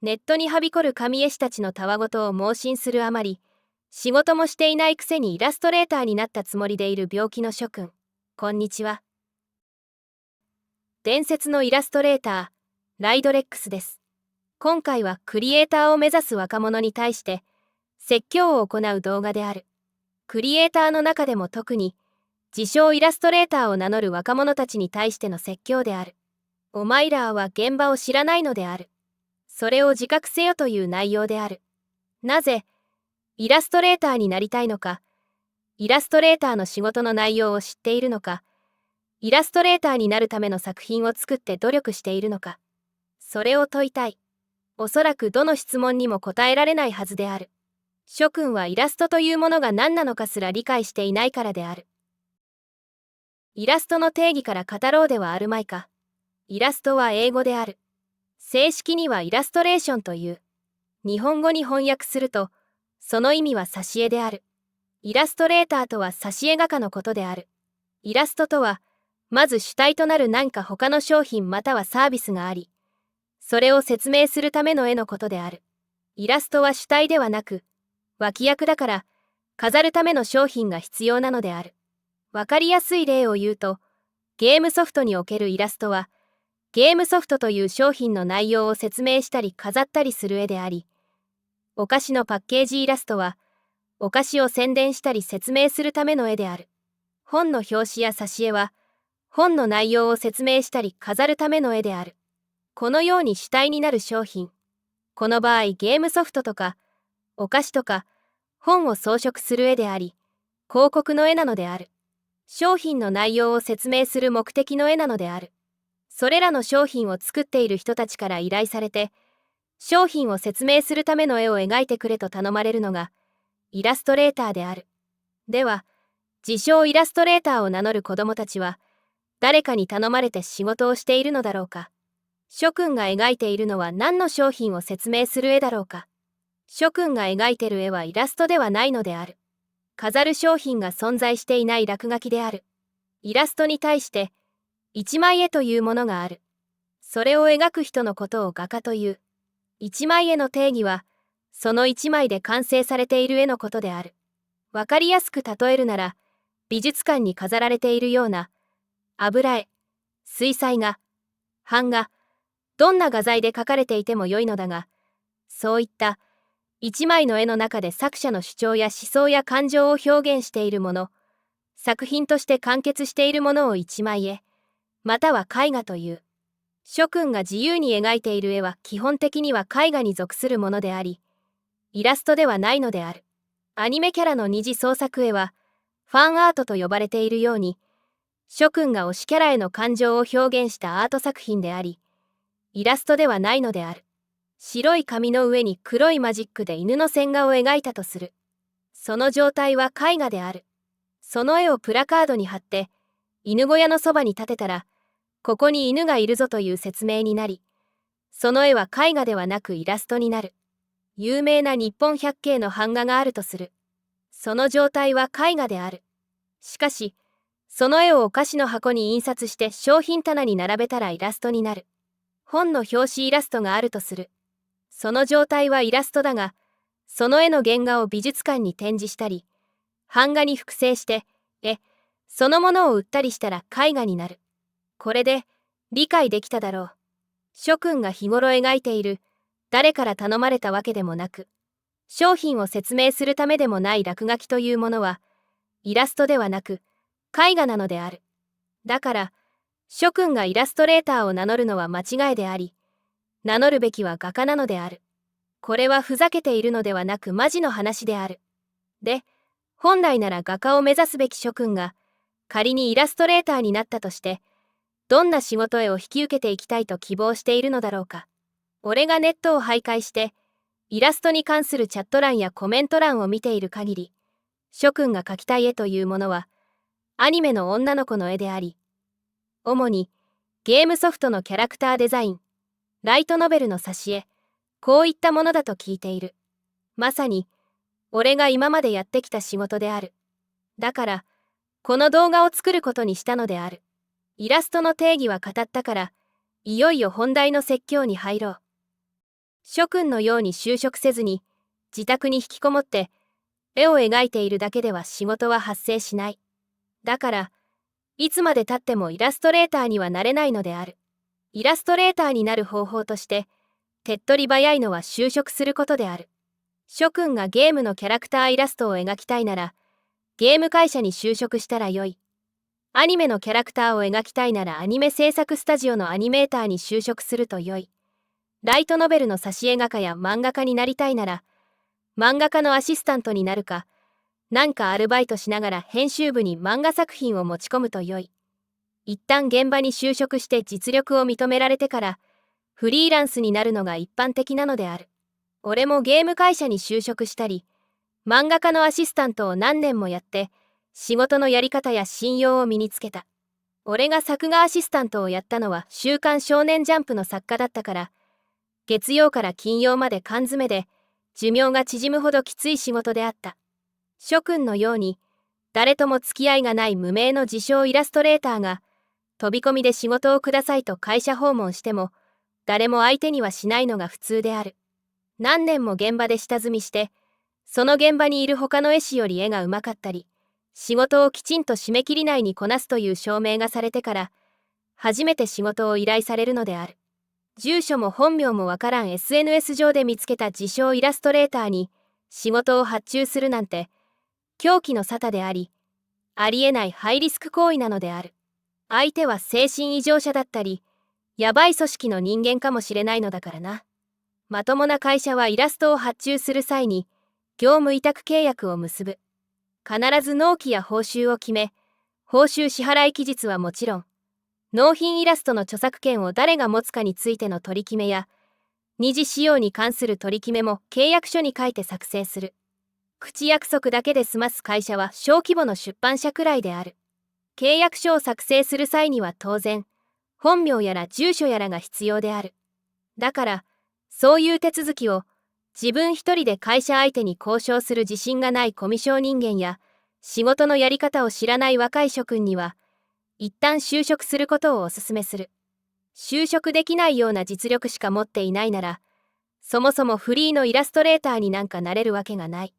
ネットにはびこる神絵師たちのたわごとを盲信するあまり、仕事もしていないくせにイラストレーターになったつもりでいる病気の諸君、こんにちは。伝説のイラストレーター、ライドレックスです。今回はクリエイターを目指す若者に対して、説教を行う動画である。クリエイターの中でも特に、自称イラストレーターを名乗る若者たちに対しての説教である。お前らは現場を知らないのである。それを自覚せよという内容である。なぜ、イラストレーターになりたいのか、イラストレーターの仕事の内容を知っているのか、イラストレーターになるための作品を作って努力しているのか、それを問いたい。おそらくどの質問にも答えられないはずである。諸君はイラストというものが何なのかすら理解していないからである。イラストの定義から語ろうではあるまいか。イラストは英語である。正式にはイラストレーションという。日本語に翻訳すると、その意味は挿絵である。イラストレーターとは挿絵画家のことである。イラストとは、まず主体となる何か他の商品またはサービスがあり、それを説明するための絵のことである。イラストは主体ではなく、脇役だから、飾るための商品が必要なのである。わかりやすい例を言うと、ゲームソフトにおけるイラストは、ゲームソフトという商品の内容を説明したり飾ったりする絵であり、お菓子のパッケージイラストは、お菓子を宣伝したり説明するための絵である。本の表紙や挿絵は、本の内容を説明したり飾るための絵である。このように主体になる商品。この場合ゲームソフトとか、お菓子とか、本を装飾する絵であり、広告の絵なのである。商品の内容を説明する目的の絵なのである。それらの商品を作っている人たちから依頼されて、商品を説明するための絵を描いてくれと頼まれるのが、イラストレーターである。では、自称イラストレーターを名乗る子供たちは、誰かに頼まれて仕事をしているのだろうか。諸君が描いているのは何の商品を説明する絵だろうか。諸君が描いている絵はイラストではないのである。飾る商品が存在していない落書きである。イラストに対して、一枚絵というものがある。それを描く人のことを画家という。一枚絵の定義は、その一枚で完成されている絵のことである。わかりやすく例えるなら、美術館に飾られているような、油絵、水彩画、版画、どんな画材で描かれていてもよいのだが、そういった一枚の絵の中で作者の主張や思想や感情を表現しているもの、作品として完結しているものを一枚絵、または絵画という。諸君が自由に描いている絵は基本的には絵画に属するものであり、イラストではないのである。アニメキャラの二次創作絵は、ファンアートと呼ばれているように、諸君が推しキャラへの感情を表現したアート作品であり、イラストではないのである。白い紙の上に黒いマジックで犬の線画を描いたとする。その状態は絵画である。その絵をプラカードに貼って、犬小屋のそばに立てたら、ここに犬がいるぞという説明になり、その絵は絵画ではなくイラストになる。有名な日本百景の版画があるとする。その状態は絵画である。しかし、その絵をお菓子の箱に印刷して商品棚に並べたらイラストになる。本の表紙イラストがあるとする。その状態はイラストだが、その絵の原画を美術館に展示したり、版画に複製して、そのものを売ったりしたら絵画になる。これで、理解できただろう。諸君が日頃描いている、誰から頼まれたわけでもなく、商品を説明するためでもない落書きというものは、イラストではなく、絵画なのである。だから、諸君がイラストレーターを名乗るのは間違いであり、名乗るべきは画家なのである。これはふざけているのではなくマジの話である。で、本来なら画家を目指すべき諸君が、仮にイラストレーターになったとして、どんな仕事へを引き受けていきたいと希望しているのだろうか。俺がネットを徘徊して、イラストに関するチャット欄やコメント欄を見ている限り、諸君が描きたい絵というものは、アニメの女の子の絵であり、主にゲームソフトのキャラクターデザイン、ライトノベルの挿絵、こういったものだと聞いている。まさに、俺が今までやってきた仕事である。だから、この動画を作ることにしたのである。イラストの定義は語ったから、いよいよ本題の説教に入ろう。諸君のように就職せずに、自宅に引きこもって、絵を描いているだけでは仕事は発生しない。だから、いつまで経ってもイラストレーターにはなれないのである。イラストレーターになる方法として、手っ取り早いのは就職することである。諸君がゲームのキャラクターイラストを描きたいなら、ゲーム会社に就職したらよい。アニメのキャラクターを描きたいならアニメ制作スタジオのアニメーターに就職するとよい。ライトノベルの挿絵画家や漫画家になりたいなら、漫画家のアシスタントになるか、なんかアルバイトしながら編集部に漫画作品を持ち込むとよい。一旦現場に就職して実力を認められてから、フリーランスになるのが一般的なのである。俺もゲーム会社に就職したり、漫画家のアシスタントを何年もやって、仕事のやり方や信用を身につけた。俺が作画アシスタントをやったのは週刊少年ジャンプの作家だったから、月曜から金曜まで缶詰で、寿命が縮むほどきつい仕事であった。諸君のように、誰とも付き合いがない無名の自称イラストレーターが、飛び込みで仕事をくださいと会社訪問しても、誰も相手にはしないのが普通である。何年も現場で下積みして、その現場にいる他の絵師より絵がうまかったり、仕事をきちんと締め切り内にこなすという証明がされてから、初めて仕事を依頼されるのである。住所も本名もわからん SNS 上で見つけた自称イラストレーターに仕事を発注するなんて、狂気の沙汰であり、ありえないハイリスク行為なのである。相手は精神異常者だったり、やばい組織の人間かもしれないのだからな。まともな会社はイラストを発注する際に、業務委託契約を結ぶ。必ず納期や報酬を決め、報酬支払い期日はもちろん、納品イラストの著作権を誰が持つかについての取り決めや、二次使用に関する取り決めも契約書に書いて作成する。口約束だけで済ます会社は小規模の出版社くらいである。契約書を作成する際には当然、本名やら住所やらが必要である。だから、そういう手続きを自分一人で会社相手に交渉する自信がないコミュ障人間や、仕事のやり方を知らない若い諸君には、一旦就職することをお勧めする。就職できないような実力しか持っていないなら、そもそもフリーのイラストレーターになんかなれるわけがない。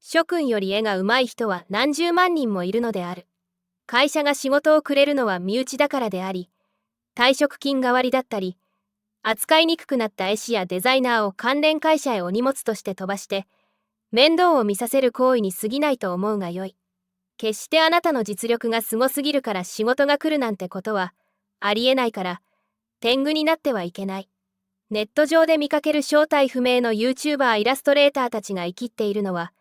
諸君より絵が上手い人は何十万人もいるのである。会社が仕事をくれるのは身内だからであり、退職金代わりだったり、扱いにくくなった絵師やデザイナーを関連会社へお荷物として飛ばして、面倒を見させる行為に過ぎないと思うがよい。決してあなたの実力がすごすぎるから仕事が来るなんてことはありえないから、天狗になってはいけない。ネット上で見かける正体不明の YouTuber イラストレーターたちが生きっているのは、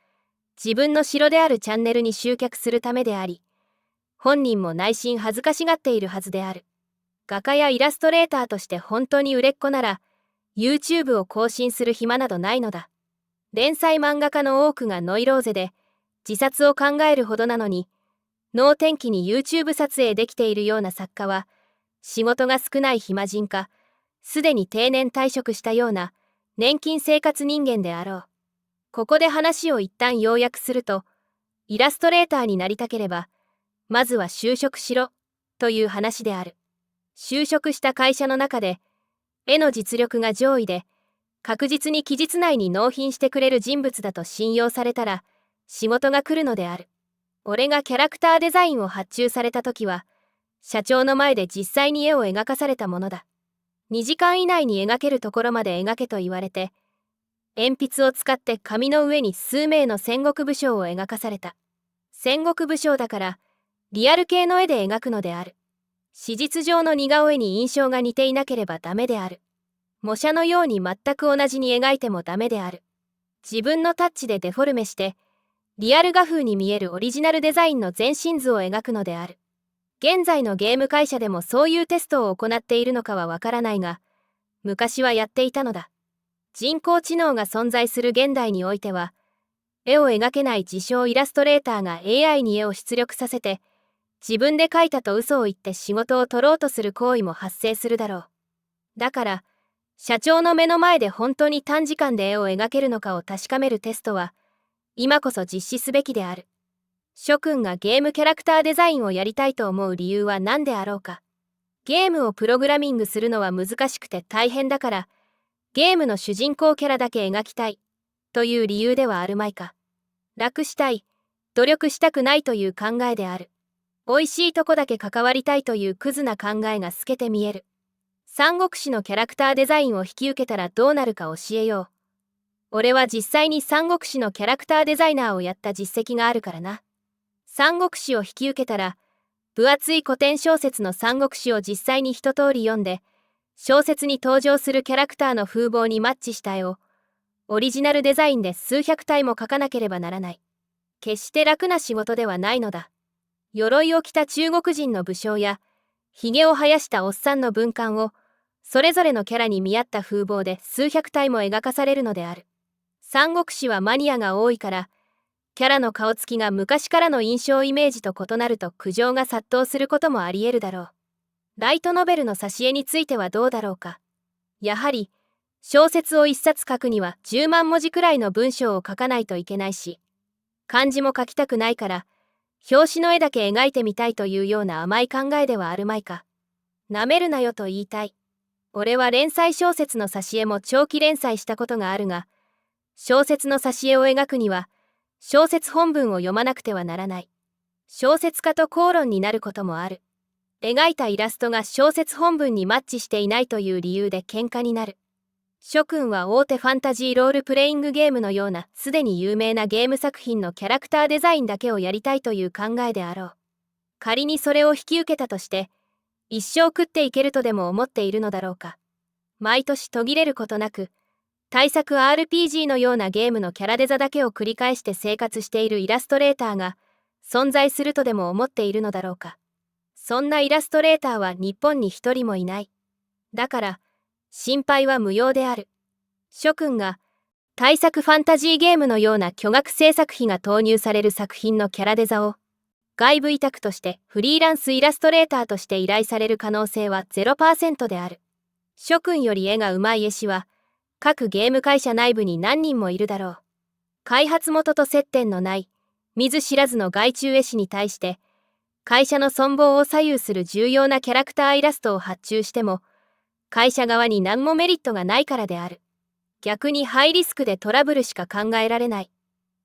自分の城であるチャンネルに集客するためであり、本人も内心恥ずかしがっているはずである。画家やイラストレーターとして本当に売れっ子なら、YouTube を更新する暇などないのだ。連載漫画家の多くがノイローゼで、自殺を考えるほどなのに、能天気に YouTube 撮影できているような作家は、仕事が少ない暇人か、すでに定年退職したような年金生活人間であろう。ここで話を一旦要約すると、イラストレーターになりたければ、まずは就職しろ、という話である。就職した会社の中で、絵の実力が上位で、確実に期日内に納品してくれる人物だと信用されたら、仕事が来るのである。俺がキャラクターデザインを発注された時は、社長の前で実際に絵を描かされたものだ。2時間以内に描けるところまで描けと言われて、鉛筆を使って紙の上に数名の戦国武将を描かされた。戦国武将だから、リアル系の絵で描くのである。史実上の似顔絵に印象が似ていなければダメである。模写のように全く同じに描いてもダメである。自分のタッチでデフォルメして、リアル画風に見えるオリジナルデザインの全身図を描くのである。現在のゲーム会社でもそういうテストを行っているのかはわからないが、昔はやっていたのだ。人工知能が存在する現代においては、絵を描けない自称イラストレーターが AI に絵を出力させて、自分で描いたと嘘を言って仕事を取ろうとする行為も発生するだろう。だから、社長の目の前で本当に短時間で絵を描けるのかを確かめるテストは、今こそ実施すべきである。諸君がゲームキャラクターデザインをやりたいと思う理由は何であろうか。ゲームをプログラミングするのは難しくて大変だから、ゲームの主人公キャラだけ描きたいという理由ではあるまいか。楽したい、努力したくないという考えである。美味しいとこだけ関わりたいというクズな考えが透けて見える。三国志のキャラクターデザインを引き受けたらどうなるか教えよう。俺は実際に三国志のキャラクターデザイナーをやった実績があるからな。三国志を引き受けたら、分厚い古典小説の三国志を実際に一通り読んで、小説に登場するキャラクターの風貌にマッチした絵を、オリジナルデザインで数百体も描かなければならない。決して楽な仕事ではないのだ。鎧を着た中国人の武将や、髭を生やしたおっさんの文官を、それぞれのキャラに見合った風貌で数百体も描かされるのである。三国志はマニアが多いから、キャラの顔つきが昔からの印象イメージと異なると苦情が殺到することもあり得るだろう。ライトノベルの挿絵についてはどうだろうか。やはり、小説を一冊書くには10万文字くらいの文章を書かないといけないし、漢字も書きたくないから、表紙の絵だけ描いてみたいというような甘い考えではあるまいか。なめるなよと言いたい。俺は連載小説の挿絵も長期連載したことがあるが、小説の挿絵を描くには、小説本文を読まなくてはならない。小説家と口論になることもある。描いたイラストが小説本文にマッチしていないという理由で喧嘩になる。諸君は大手ファンタジーロールプレイングゲームのようなすでに有名なゲーム作品のキャラクターデザインだけをやりたいという考えであろう。仮にそれを引き受けたとして、一生食っていけるとでも思っているのだろうか。毎年途切れることなく、大作 RPG のようなゲームのキャラデザだけを繰り返して生活しているイラストレーターが存在するとでも思っているのだろうか。そんなイラストレーターは日本に一人もいない。だから、心配は無用である。諸君が、大作ファンタジーゲームのような巨額制作費が投入される作品のキャラデザを、外部委託としてフリーランスイラストレーターとして依頼される可能性は 0% である。諸君より絵が上手い絵師は、各ゲーム会社内部に何人もいるだろう。開発元と接点のない、見ず知らずの外注絵師に対して、会社の存亡を左右する重要なキャラクターイラストを発注しても、会社側に何もメリットがないからである。逆にハイリスクでトラブルしか考えられない。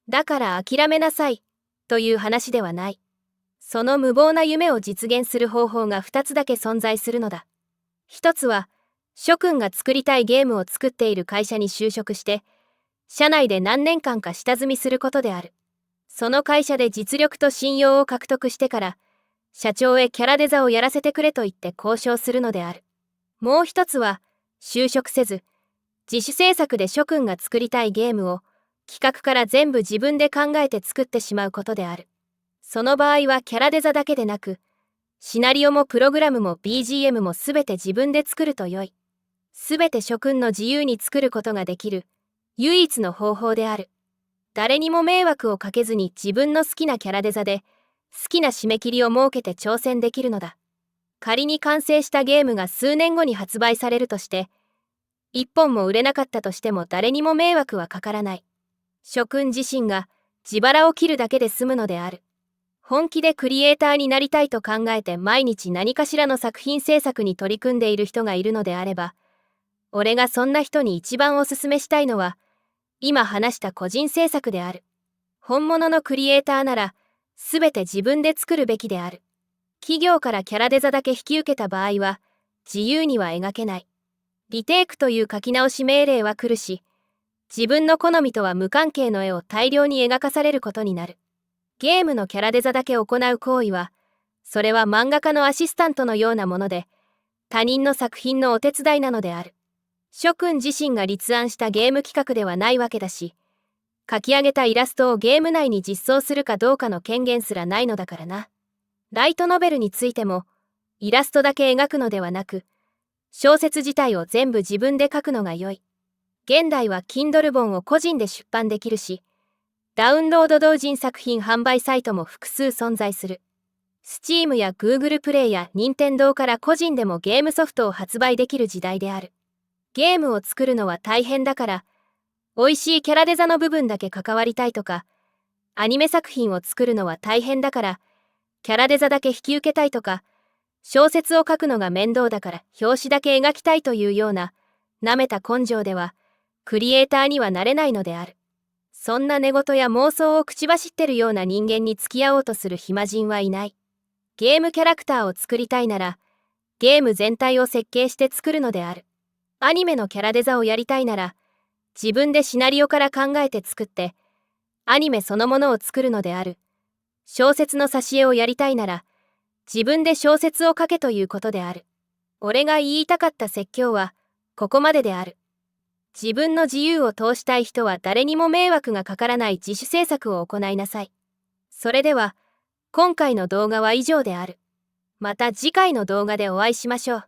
だから諦めなさい、という話ではない。その無謀な夢を実現する方法が2つだけ存在するのだ。一つは、諸君が作りたいゲームを作っている会社に就職して、社内で何年間か下積みすることである。その会社で実力と信用を獲得してから、社長へキャラデザをやらせてくれと言って交渉するのである。もう一つは、就職せず、自主制作で諸君が作りたいゲームを、企画から全部自分で考えて作ってしまうことである。その場合はキャラデザだけでなく、シナリオもプログラムも BGM もすべて自分で作ると良い。すべて諸君の自由に作ることができる、唯一の方法である。誰にも迷惑をかけずに自分の好きなキャラデザで、好きな締め切りを設けて挑戦できるのだ。仮に完成したゲームが数年後に発売されるとして、一本も売れなかったとしても誰にも迷惑はかからない。諸君自身が自腹を切るだけで済むのである。本気でクリエイターになりたいと考えて毎日何かしらの作品制作に取り組んでいる人がいるのであれば、俺がそんな人に一番おすすめしたいのは、今話した個人制作である。本物のクリエイターなら、すべて自分で作るべきである。企業からキャラデザだけ引き受けた場合は、自由には描けない。リテイクという書き直し命令は来るし、自分の好みとは無関係の絵を大量に描かされることになる。ゲームのキャラデザだけ行う行為は、それは漫画家のアシスタントのようなもので、他人の作品のお手伝いなのである。諸君自身が立案したゲーム企画ではないわけだし、書き上げたイラストをゲーム内に実装するかどうかの権限すらないのだからな。ライトノベルについても、イラストだけ描くのではなく、小説自体を全部自分で書くのが良い。現代は Kindle 本を個人で出版できるし、ダウンロード同人作品販売サイトも複数存在する。Steam や Google プレイや Nintendo から個人でもゲームソフトを発売できる時代である。ゲームを作るのは大変だから、美味しいキャラデザの部分だけ関わりたいとか、アニメ作品を作るのは大変だから、キャラデザだけ引き受けたいとか、小説を書くのが面倒だから表紙だけ描きたいというような、舐めた根性では、クリエイターにはなれないのである。そんな寝言や妄想を口走ってるような人間に付き合おうとする暇人はいない。ゲームキャラクターを作りたいなら、ゲーム全体を設計して作るのである。アニメのキャラデザをやりたいなら、自分でシナリオから考えて作って、アニメそのものを作るのである。小説の挿絵をやりたいなら、自分で小説を書けということである。俺が言いたかった説教は、ここまでである。自分の自由を通したい人は誰にも迷惑がかからない自主制作を行いなさい。それでは、今回の動画は以上である。また次回の動画でお会いしましょう。